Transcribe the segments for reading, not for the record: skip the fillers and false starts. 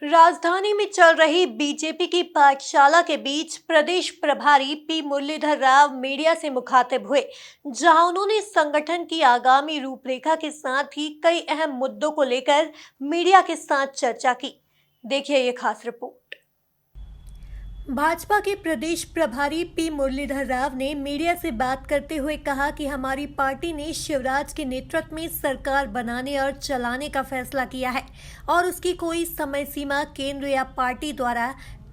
राजधानी में चल रही बीजेपी की पाठशाला के बीच प्रदेश प्रभारी पी मुरलीधर राव मीडिया से मुखातिब हुए, जहां उन्होंने संगठन की आगामी रूपरेखा के साथ ही कई अहम मुद्दों को लेकर मीडिया के साथ चर्चा की। देखिए ये खास रिपोर्ट। भाजपा के प्रदेश प्रभारी पी मुरलीधर राव ने मीडिया से बात करते हुए कहा कि हमारी पार्टी ने शिवराज के नेतृत्व में सरकार बनाने और चलाने का फैसला किया है और उसकी कोई समय सीमा केंद्र या पार्टी द्वारा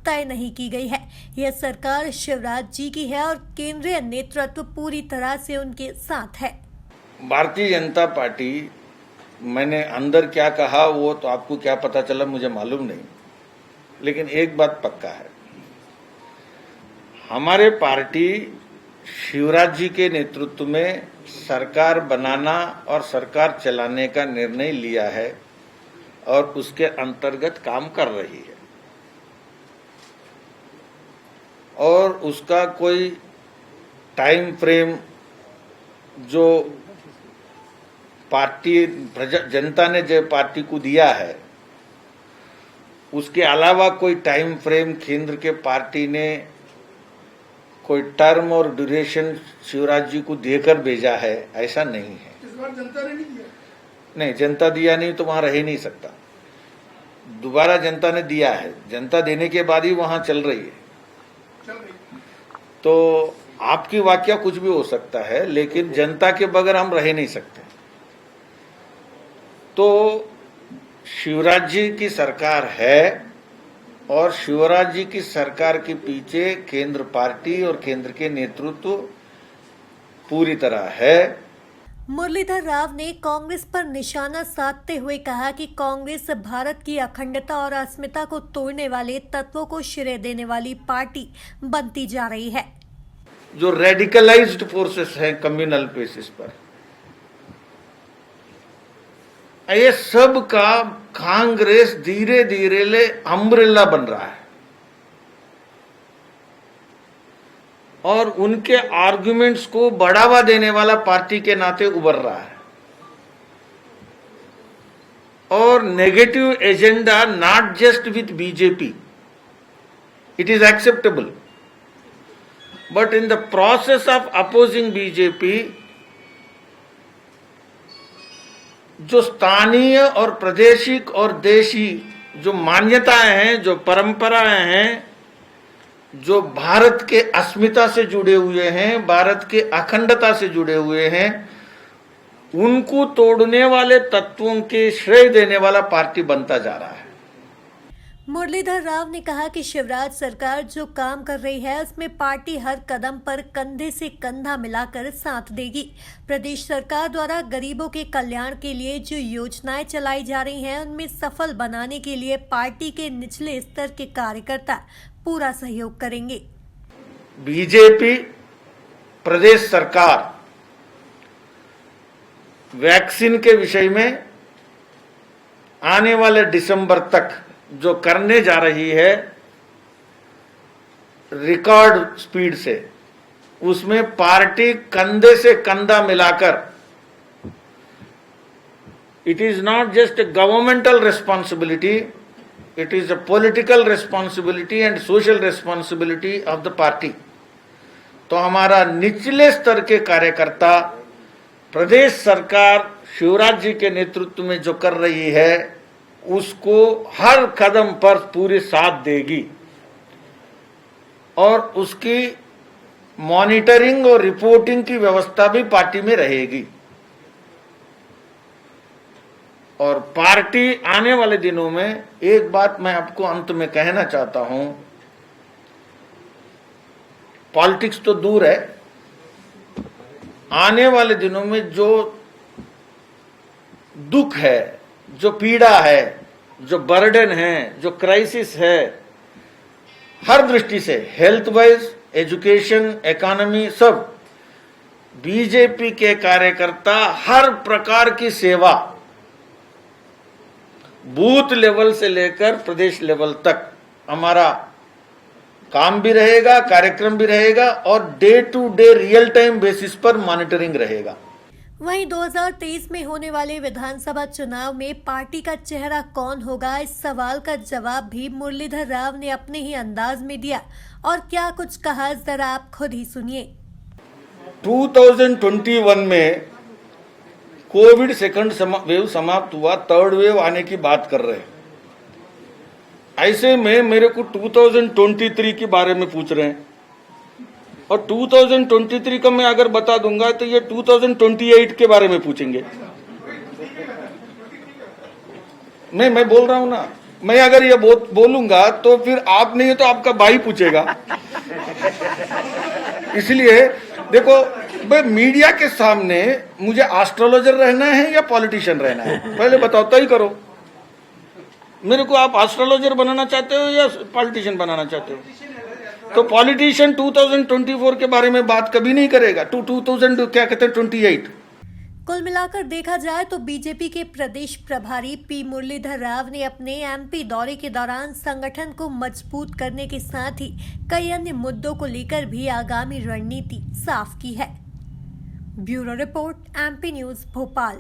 तय नहीं की गई है। यह सरकार शिवराज जी की है और केंद्रीय नेतृत्व पूरी तरह से उनके साथ है। भारतीय जनता पार्टी, मैंने अंदर क्या कहा वो तो आपको क्या पता चला मुझे मालूम नहीं, लेकिन एक बात पक्का है, हमारे पार्टी शिवराज जी के नेतृत्व में सरकार बनाना और सरकार चलाने का निर्णय लिया है और उसके अंतर्गत काम कर रही है और उसका कोई टाइम फ्रेम जो पार्टी जनता ने जो पार्टी को दिया है उसके अलावा कोई टाइम फ्रेम केंद्र के पार्टी ने कोई टर्म और ड्यूरेशन शिवराज जी को देकर भेजा है, ऐसा नहीं है। इस बार जनता ने नहीं दिया। नहीं, जनता दिया नहीं तो वहां रह ही नहीं सकता। दोबारा जनता ने दिया है, जनता देने के बाद ही वहां चल रही है। तो आपकी वाक्य कुछ भी हो सकता है, लेकिन जनता के बगैर हम रह नहीं सकते। तो शिवराज जी की सरकार है और शिवराज जी की सरकार के पीछे केंद्र पार्टी और केंद्र के नेतृत्व पूरी तरह है। मुरलीधर राव ने कांग्रेस पर निशाना साधते हुए कहा कि कांग्रेस भारत की अखंडता और अस्मिता को तोड़ने वाले तत्वों को श्रेय देने वाली पार्टी बनती जा रही है। जो रेडिकलाइज्ड फोर्सेस हैं कम्युनल बेसिस पर, ये सब का कांग्रेस धीरे धीरे ले अम्ब्रेला बन रहा है और उनके आर्गुमेंट्स को बढ़ावा देने वाला पार्टी के नाते उभर रहा है और negative agenda not just with BJP, it is acceptable, but in the process of opposing BJP जो स्थानीय और प्रादेशिक और देशी जो मान्यताएं हैं, जो परंपराएं हैं, जो भारत के अस्मिता से जुड़े हुए हैं, भारत के अखंडता से जुड़े हुए हैं, उनको तोड़ने वाले तत्वों के श्रेय देने वाला पार्टी बनता जा रहा है। मुरलीधर राव ने कहा कि शिवराज सरकार जो काम कर रही है उसमें पार्टी हर कदम पर कंधे से कंधा मिलाकर साथ देगी। प्रदेश सरकार द्वारा गरीबों के कल्याण के लिए जो योजनाएं चलाई जा रही हैं उनमें सफल बनाने के लिए पार्टी के निचले स्तर के कार्यकर्ता पूरा सहयोग करेंगे। बीजेपी प्रदेश सरकार वैक्सीन के विषय में आने वाले दिसंबर तक जो करने जा रही है रिकॉर्ड स्पीड से, उसमें पार्टी कंधे से कंधा मिलाकर, it is not just a governmental responsibility, it is a political responsibility and social responsibility of the party. तो हमारा निचले स्तर के कार्यकर्ता प्रदेश सरकार शिवराज जी के नेतृत्व में जो कर रही है उसको हर कदम पर पूरी साथ देगी और उसकी मॉनिटरिंग और रिपोर्टिंग की व्यवस्था भी पार्टी में रहेगी। और पार्टी आने वाले दिनों में, एक बात मैं आपको अंत में कहना चाहता हूं, पॉलिटिक्स तो दूर है, आने वाले दिनों में जो दुख है, जो पीड़ा है, जो बर्डन है, जो क्राइसिस है, हर दृष्टि से, हेल्थ वाइज, एजुकेशन, इकोनॉमी, सब बीजेपी के कार्यकर्ता हर प्रकार की सेवा बूथ लेवल से लेकर प्रदेश लेवल तक हमारा काम भी रहेगा, कार्यक्रम भी रहेगा और day to day real time basis पर मॉनिटरिंग रहेगा। वहीं 2023 में होने वाले विधानसभा चुनाव में पार्टी का चेहरा कौन होगा, इस सवाल का जवाब भी मुरलीधर राव ने अपने ही अंदाज में दिया। और क्या कुछ कहा, जरा आप खुद ही सुनिए। 2021 में कोविड सेकंड वेव समाप्त हुआ, थर्ड वेव आने की बात कर रहे हैं। ऐसे में मेरे को 2023 के बारे में पूछ रहे हैं, और 2023 का मैं अगर बता दूंगा तो ये 2028 के बारे में पूछेंगे। मैं बोल रहा हूं ना, मैं अगर ये बोलूंगा तो फिर आप नहीं है तो आपका भाई पूछेगा। इसलिए देखो भाई, मीडिया के सामने मुझे एस्ट्रोलॉजर रहना है या पॉलिटिशियन रहना है, पहले बताओ, तय करो। मेरे को आप एस्ट्रोलॉजर बनाना चाहते हो या पॉलिटिशियन बनाना चाहते हो? तो पॉलिटिशियन 2024 के बारे में बात कभी नहीं करेगा। 2000 क्या कहते हैं 28। कुल मिलाकर देखा जाए तो बीजेपी के प्रदेश प्रभारी पी मुरलीधर राव ने अपने एमपी दौरे के दौरान संगठन को मजबूत करने के साथ ही कई अन्य मुद्दों को लेकर भी आगामी रणनीति साफ की है। Bureau report, MP news, Bhopal.